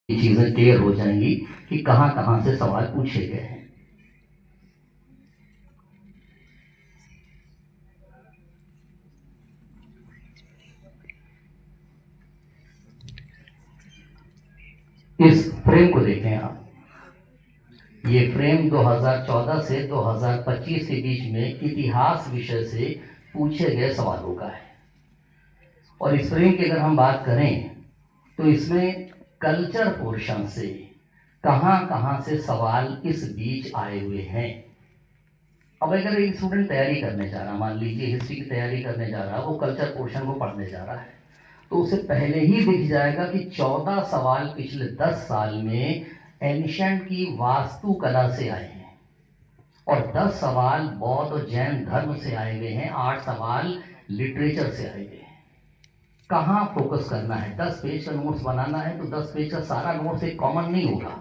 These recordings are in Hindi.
चीजें क्लियर हो जाएंगी कि कहां कहां से सवाल पूछे गए हैं। इस फ्रेम को देखें आप। ये फ्रेम 2014 से 2025 के बीच में इतिहास विषय से पूछे गए सवालों का है। और इस फ्रेम की अगर हम बात करें तो इसमें कल्चर पोर्शन से कहां कहां से सवाल इस बीच आए हुए हैं। अब अगर एक स्टूडेंट तैयारी करने जा रहा, मान लीजिए हिस्ट्री की तैयारी करने जा रहा, वो कल्चर पोर्शन को पढ़ने जा रहा है, तो उसे पहले ही दिख जाएगा कि 14 सवाल पिछले 10 साल में एंशिएंट की वास्तुकला से आए हैं और 10 सवाल बौद्ध और जैन धर्म से आए हुए हैं, 8 सवाल लिटरेचर से आए हुए हैं। कहाँ फोकस करना है? 10 पेज का नोट्स बनाना है तो 10 पेज का सारा नोट्स एक कॉमन नहीं होगा।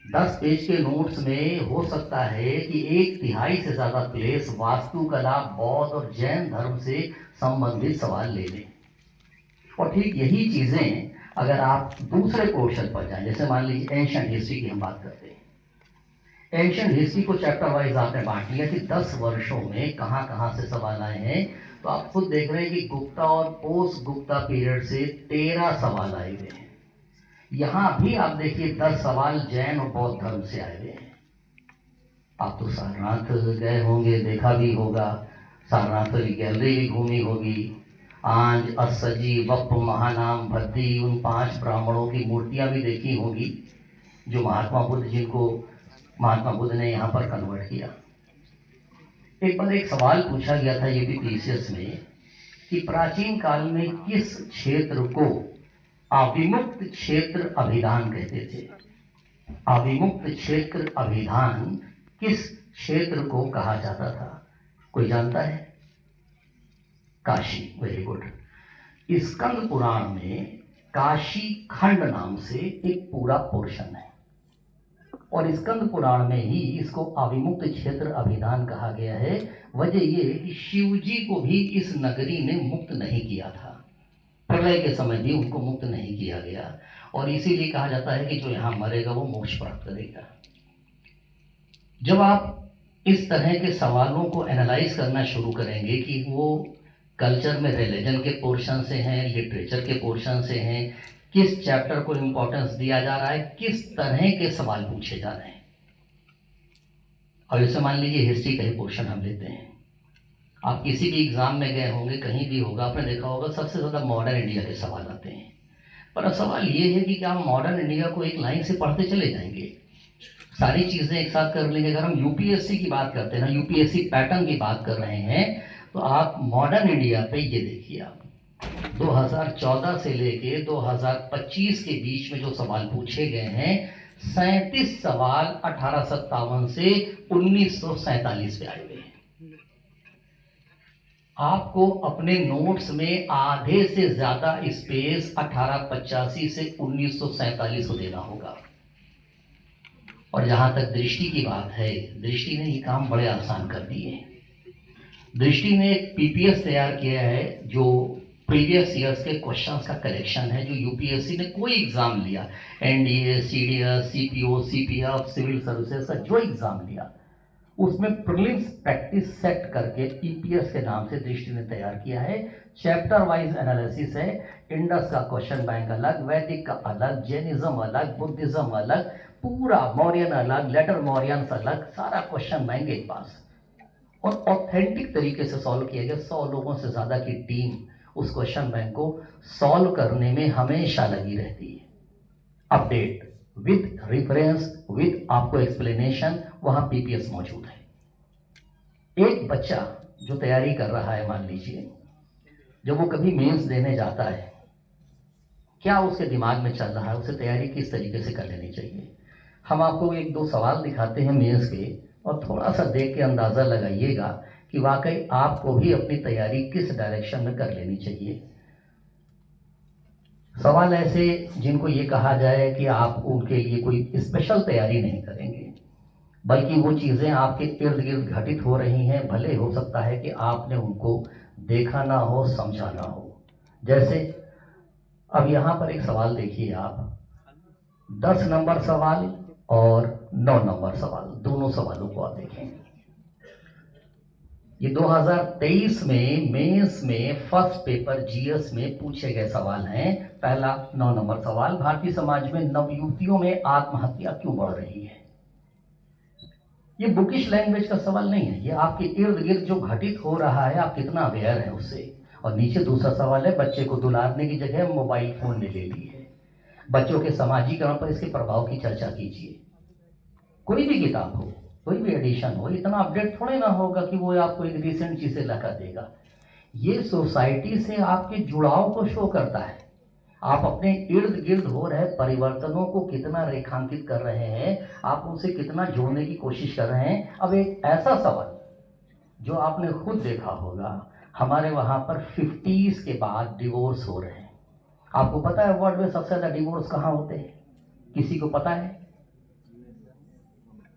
10 पेज के नोट्स में हो सकता है कि 1/3 से ज्यादा प्लेस वास्तुकला, बौद्ध और जैन धर्म से संबंधित सवाल ले लें। और ठीक यही चीजें अगर आप दूसरे पोर्शन पर जाएं, जैसे मान लीजिए एंशिएंट हिस्ट्री की हम बात करते हैं। एंशिएंट हिस्ट्री को चैप्टर वाइज आपने बांट लिया कि 10 वर्षों में कहां कहां से सवाल आए हैं, तो आप खुद देख रहे हैं कि गुप्ता और पोस्ट गुप्ता पीरियड से 13 सवाल आए हुए हैं। यहां भी आप देखिए 10 सवाल जैन और बौद्ध धर्म से आए हुए हैं। आप तो सारनाथ गए होंगे, देखा भी होगा, सारनाथ की गैलरी भी घूमी होगी। आंज, अस्सजी, वप, महानाम, भद्दी, उन 5 ब्राह्मणों की मूर्तियां भी देखी होगी जो महात्मा बुद्ध, जिनको महात्मा बुद्ध ने यहाँ पर कन्वर्ट किया। एक बार एक सवाल पूछा गया था यूपीपीसीएस में कि प्राचीन काल में किस क्षेत्र को अविमुक्त क्षेत्र अभिधान कहते थे? अविमुक्त क्षेत्र अभिधान किस क्षेत्र को कहा जाता था? कोई जानता है? काशी। Very good. स्कंद पुराण में काशी खंड नाम से एक पूरा पोर्शन है और स्कंद पुराण में ही इसको अविमुक्त क्षेत्र अभिधान कहा गया है। वजह यह कि शिव जी को भी इस नगरी ने मुक्त नहीं किया था, प्रलय के समय भी उनको मुक्त नहीं किया गया और इसीलिए कहा जाता है कि जो यहां मरेगा वो मोक्ष प्राप्त करेगा। जब आप इस तरह के सवालों को एनालाइज करना शुरू करेंगे कि वो कल्चर में रिलीजन के पोर्शन से हैं, लिटरेचर के पोर्शन से हैं, किस चैप्टर को इंपॉर्टेंस दिया जा रहा है, किस तरह के सवाल पूछे जा रहे हैं। और जैसे मान लीजिए हिस्ट्री का ही पोर्शन हम लेते हैं। आप किसी भी एग्जाम में गए होंगे, कहीं भी होगा, आपने देखा होगा सबसे ज़्यादा मॉडर्न इंडिया के सवाल आते हैं। पर अब सवाल ये है कि क्या हम मॉडर्न इंडिया को एक लाइन से पढ़ते चले जाएंगे, सारी चीज़ें एक साथ कर लेंगे? अगर हम यूपीएससी की बात करते हैं ना, यूपीएससी पैटर्न की बात कर रहे हैं, तो आप मॉडर्न इंडिया पे ये देखिए, आप 2014 से लेके 2025 के बीच में जो सवाल पूछे गए हैं, 37 सवाल 1857 से 1947 पे आए हुए हैं। आपको अपने नोट्स में आधे से ज्यादा स्पेस 1885 से 1947 को देना होगा। और जहां तक दृष्टि की बात है, दृष्टि ने ये काम बड़े आसान कर दिए। दृष्टि ने एक पीपीएस तैयार किया है जो प्रीवियस ईयर्स के क्वेश्चंस का कलेक्शन है, जो यूपीएससी ने कोई एग्जाम लिया, NDA, CDS, CPO, CPF, civil services का जो एग्जाम लिया, उसमें प्रीलिम्स प्रैक्टिस सेट करके ईपीएस के नाम से दृष्टि ने तैयार किया है। चैप्टर वाइज एनालिसिस है। इंडस का क्वेश्चन बैंक अलग, वैदिक का अलग, जैनिज्म अलग, बुद्धिज्म अलग, पूरा मौर्यन अलग, लेटर मौर्यन अलग, सारा क्वेश्चन बैंक एक पास और ऑथेंटिक तरीके से सॉल्व किया गया। 100 लोगों से ज्यादा की टीम उस क्वेश्चन बैंक को सॉल्व करने में हमेशा लगी रहती है। अपडेट विद रेफरेंस, विद आपको एक्सप्लेनेशन, वहां पीपीएस मौजूद है। एक बच्चा जो तैयारी कर रहा है, मान लीजिए जब वो कभी मेंस देने जाता है, क्या उसके दिमाग में चल रहा है, उसे तैयारी किस तरीके से कर लेनी चाहिए? हम आपको 1-2 सवाल दिखाते हैं मेंस के और थोड़ा सा देख के अंदाजा लगाइएगा कि वाकई आपको भी अपनी तैयारी किस डायरेक्शन में कर लेनी चाहिए। सवाल ऐसे जिनको ये कहा जाए कि आप उनके लिए कोई स्पेशल तैयारी नहीं करेंगे, बल्कि वो चीज़ें आपके इर्द गिर्द घटित हो रही हैं, भले हो सकता है कि आपने उनको देखा ना हो, समझा ना हो। जैसे अब यहाँ पर एक सवाल देखिए आप, 10 नंबर सवाल और 9 नंबर सवाल, दोनों सवालों को आप देखें। ये 2023 में मेंस में फर्स्ट पेपर जीएस में पूछे गए सवाल हैं। पहला 9 नंबर सवाल, भारतीय समाज में नवयुवतियों में आत्महत्या क्यों बढ़ रही है? ये बुकिश लैंग्वेज का सवाल नहीं है, ये आपके इर्द गिर्द जो घटित हो रहा है आप कितना अवेयर है उससे। और नीचे दूसरा सवाल है, बच्चे को दुलारने की जगह मोबाइल फोन ने ले ली है। बच्चों के सामाजिकरण पर इसके प्रभाव की चर्चा कीजिए। कोई भी किताब हो, कोई भी एडिशन हो, इतना अपडेट थोड़े ना होगा कि वो आपको एक रिसेंट चीजें लगा देगा। ये सोसाइटी से आपके जुड़ाव को शो करता है। आप अपने इर्द गिर्द हो रहे परिवर्तनों को कितना रेखांकित कर रहे हैं, आप उनसे कितना जोड़ने की कोशिश कर रहे हैं। अब एक ऐसा सवाल जो आपने खुद देखा होगा, हमारे वहां पर 50s के बाद डिवोर्स हो रहे हैं। आपको पता है वर्ल्ड में सबसे ज्यादा डिवोर्स कहाँ होते हैं? किसी को पता है?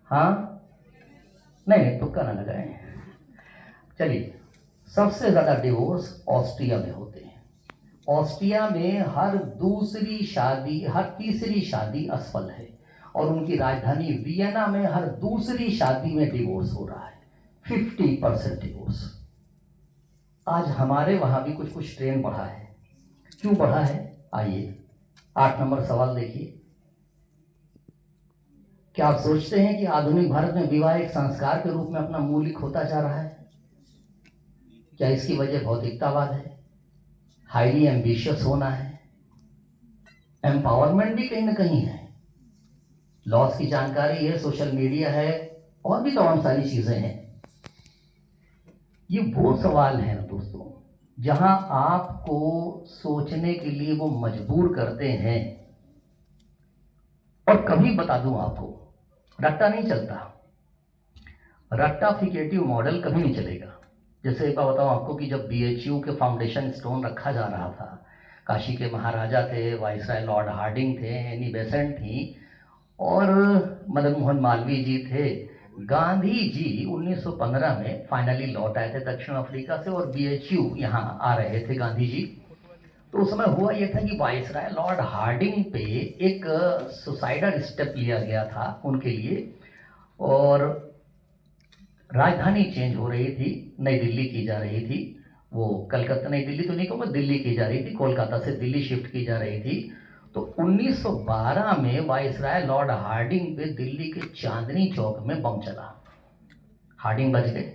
हाँ, नहीं तुक्का ना लगाए। चलिए, सबसे ज्यादा डिवोर्स ऑस्ट्रिया में होते हैं। ऑस्ट्रिया में हर दूसरी शादी, हर तीसरी शादी असफल है। और उनकी राजधानी वियना में हर दूसरी शादी में डिवोर्स हो रहा है, 50% डिवोर्स। आज हमारे वहां भी कुछ कुछ ट्रेंड बढ़ा है। क्यों बढ़ा है? आइए 8 नंबर सवाल देखिए। क्या आप सोचते हैं कि आधुनिक भारत में विवाह एक संस्कार के रूप में अपना मूल्य खोता जा रहा है? क्या इसकी वजह भौतिकतावाद है, हाईली एम्बिशियस होना है, एम्पावरमेंट भी कहीं ना कहीं है, लॉस की जानकारी है, सोशल मीडिया है, और भी तमाम सारी चीजें हैं? ये वो सवाल है ना दोस्तों, जहां आपको सोचने के लिए वो मजबूर करते हैं। और कभी बता दूं आपको, रट्टा नहीं चलता, रट्टाफिकेटिव मॉडल कभी नहीं चलेगा। जैसे एक बार बताऊं आपको कि जब बीएचयू के फाउंडेशन स्टोन रखा जा रहा था, काशी के महाराजा थे, वाइसराय लॉर्ड हार्डिंग थे, एनी बेसेंट थी, और मदन मोहन मालवीय जी थे। गांधी जी 1915 में फाइनली लौट आए थे दक्षिण अफ्रीका से, और बीएचयू यहाँ आ रहे थे गांधी जी। तो उस समय हुआ यह था कि वाइसराय लॉर्ड हार्डिंग पे एक सुसाइडल स्टेप लिया गया था उनके लिए, और राजधानी चेंज हो रही थी, नई दिल्ली की जा रही थी। वो कलकत्ता, नई दिल्ली तो नहीं कहूँगा, दिल्ली की जा रही थी, कोलकाता से दिल्ली शिफ्ट की जा रही थी। तो 1912 में वाइसराय लॉर्ड हार्डिंग पे दिल्ली के चांदनी चौक में बम चला, हार्डिंग बच गए।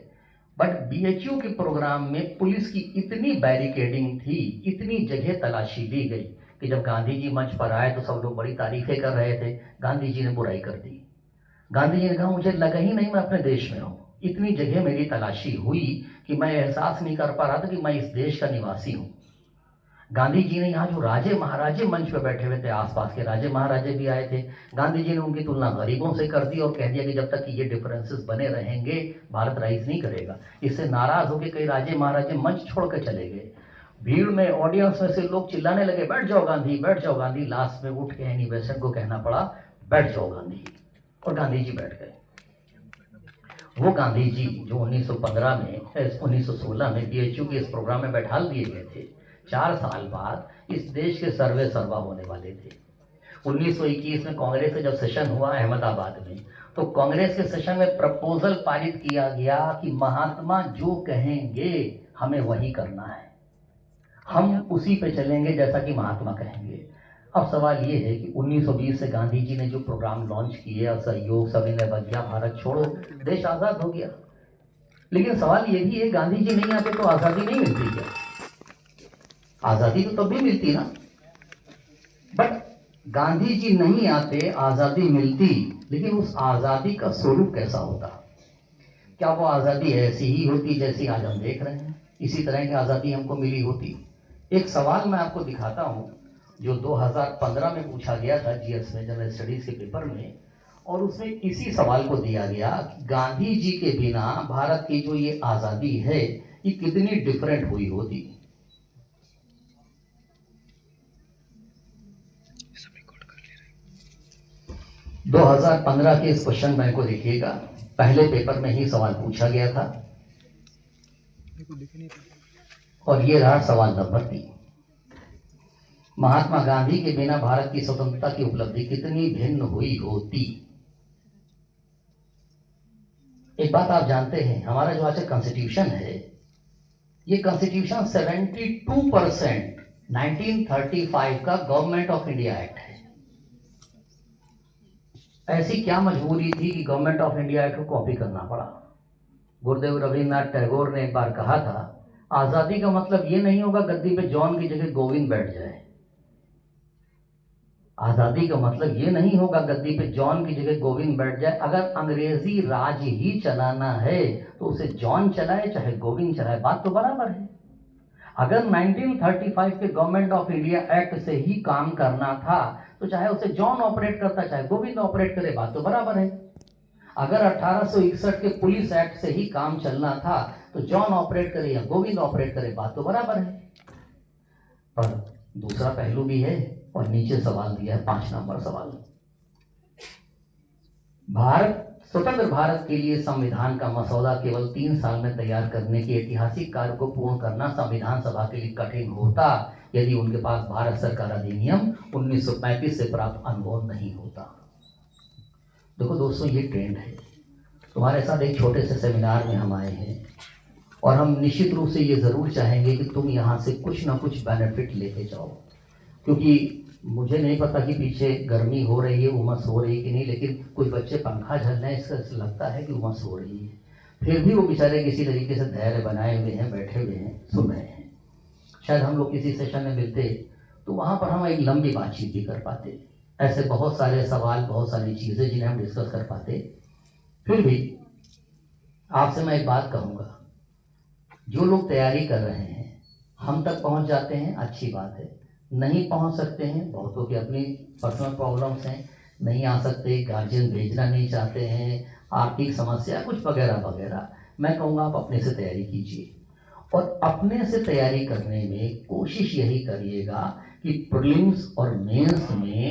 बट बीएचयू के प्रोग्राम में पुलिस की इतनी बैरिकेडिंग थी, इतनी जगह तलाशी ली गई कि जब गांधी जी मंच पर आए तो सब लोग बड़ी तारीफें कर रहे थे, गांधी जी ने बुराई कर दी। गांधी जी ने कहा मुझे लगा ही नहीं मैं अपने देश में हूँ, इतनी जगह मेरी तलाशी हुई कि मैं एहसास नहीं कर पा रहा था कि मैं इस देश का निवासी हूँ। गांधी जी ने यहाँ जो राजे महाराजे मंच पर बैठे हुए थे, आसपास के राजे महाराजे भी आए थे, गांधी जी ने उनकी तुलना गरीबों से कर दी और कह दिया कि जब तक कि ये डिफरेंसेस बने रहेंगे भारत राइज नहीं करेगा। इससे नाराज होकर कई राजे महाराजे मंच छोड़कर चले गए। भीड़ में, ऑडियंस में से लोग चिल्लाने लगे, बैठ जाओ गांधी, बैठ जाओ गांधी। लास्ट में उठ के एनी बेसेंट को कहना पड़ा, बैठ जाओ गांधी, और गांधी जी बैठ गए। वो गांधी जी जो 1915 में 1916 में बीएचयू के इस प्रोग्राम में बैठा दिए गए थे, 4 साल बाद इस देश के सर्वे सर्वा होने वाले थे। 1921 में कांग्रेस का जब सेशन हुआ अहमदाबाद में, तो कांग्रेस के सेशन में प्रपोजल पारित किया गया कि महात्मा जो कहेंगे हमें वही करना है, हम उसी पे चलेंगे जैसा कि महात्मा कहेंगे। अब सवाल ये है कि 1920 से गांधी जी ने जो प्रोग्राम लॉन्च किए, असहयोग, सविनय अवज्ञा, भारत छोड़ो, देश आजाद हो गया। लेकिन सवाल ये भी है, गांधी जी नहीं आते तो आजादी नहीं मिलती क्या? आजादी तो तब भी मिलती ना, बट गांधी जी नहीं आते आजादी मिलती, लेकिन उस आजादी का स्वरूप कैसा होता? क्या वो आजादी ऐसी ही होती जैसी आज हम देख रहे हैं? इसी तरह की आजादी हमको मिली होती? एक सवाल मैं आपको दिखाता हूं जो 2015 में पूछा गया था जीएस में, जनरल स्टडीज के पेपर में, और उसमें इसी सवाल को दिया गया कि गांधी जी के बिना भारत की जो ये आजादी है ये कितनी डिफरेंट हुई होती। 2015 के इस क्वेश्चन बैंक को देखिएगा, पहले पेपर में ही सवाल पूछा गया था, और ये रहा सवाल नंबर 3। महात्मा गांधी के बिना भारत की स्वतंत्रता की उपलब्धि कितनी भिन्न हुई होती। एक बात आप जानते हैं, हमारा जो आज का कॉन्स्टिट्यूशन है, ये कॉन्स्टिट्यूशन 72% 1935 का गवर्नमेंट ऑफ इंडिया एक्ट है। ऐसी क्या मजबूरी थी कि गवर्नमेंट ऑफ इंडिया एक्ट को कॉपी करना पड़ा। गुरुदेव रविन्द्रनाथ टैगोर ने एक बार कहा था, आजादी का मतलब ये नहीं होगा गद्दी पे जॉन की जगह गोविंद बैठ जाए। आजादी का मतलब ये नहीं होगा गद्दी पे जॉन की जगह गोविंद बैठ जाए। अगर अंग्रेजी राज ही चलाना है तो उसे जॉन चलाए चाहे गोविंद चलाए, बात तो बराबर है। अगर 1935 के गवर्नमेंट ऑफ इंडिया एक्ट से ही काम करना था तो चाहे उसे जॉन ऑपरेट करता चाहे गोविंद ऑपरेट करे, बात तो बराबर है। अगर 1861 के पुलिस एक्ट से ही काम चलना था तो जॉन ऑपरेट करे या गोविंद ऑपरेट करे, बात तो बराबर है। पर दूसरा पहलू भी है और नीचे सवाल दिया है 5 नंबर सवाल। स्वतंत्र भारत के लिए संविधान का मसौदा केवल 3 साल में तैयार करने के ऐतिहासिक कार्य को पूर्ण करना संविधान सभा के लिए कठिन होता यदि उनके पास भारत सरकार अधिनियम 1935 से प्राप्त अनुभव नहीं होता। देखो दोस्तों, ये ट्रेंड है। तुम्हारे साथ एक छोटे से सेमिनार में हम आए हैं और हम निश्चित रूप से ये ज़रूर चाहेंगे कि तुम यहाँ से कुछ ना कुछ बेनिफिट लेके जाओ, क्योंकि मुझे नहीं पता कि पीछे गर्मी हो रही है, उमस हो रही है कि नहीं, लेकिन कुछ बच्चे पंखा झल रहे हैं, इसका लगता है कि उमस हो रही है। फिर भी वो बेचारे किसी तरीके से धैर्य बनाए हुए हैं, बैठे हुए हैं, सुन रहे हैं। शायद हम लोग किसी सेशन में मिलते तो वहाँ पर हम एक लंबी बातचीत भी कर पाते। ऐसे बहुत सारे सवाल, बहुत सारी चीज़ें जिन्हें हम डिस्कस कर पाते। फिर भी आपसे मैं एक बात कहूँगा, जो लोग तैयारी कर रहे हैं हम तक पहुँच जाते हैं, अच्छी बात है। नहीं पहुंच सकते हैं, बहुतों की अपनी पर्सनल प्रॉब्लम्स हैं, नहीं आ सकते, गार्जियन भेजना नहीं चाहते हैं, आर्थिक समस्या कुछ वगैरह वगैरह। मैं कहूँगा आप अपने से तैयारी कीजिए और अपने से तैयारी करने में कोशिश यही करिएगा कि प्रीलिम्स और मेंस में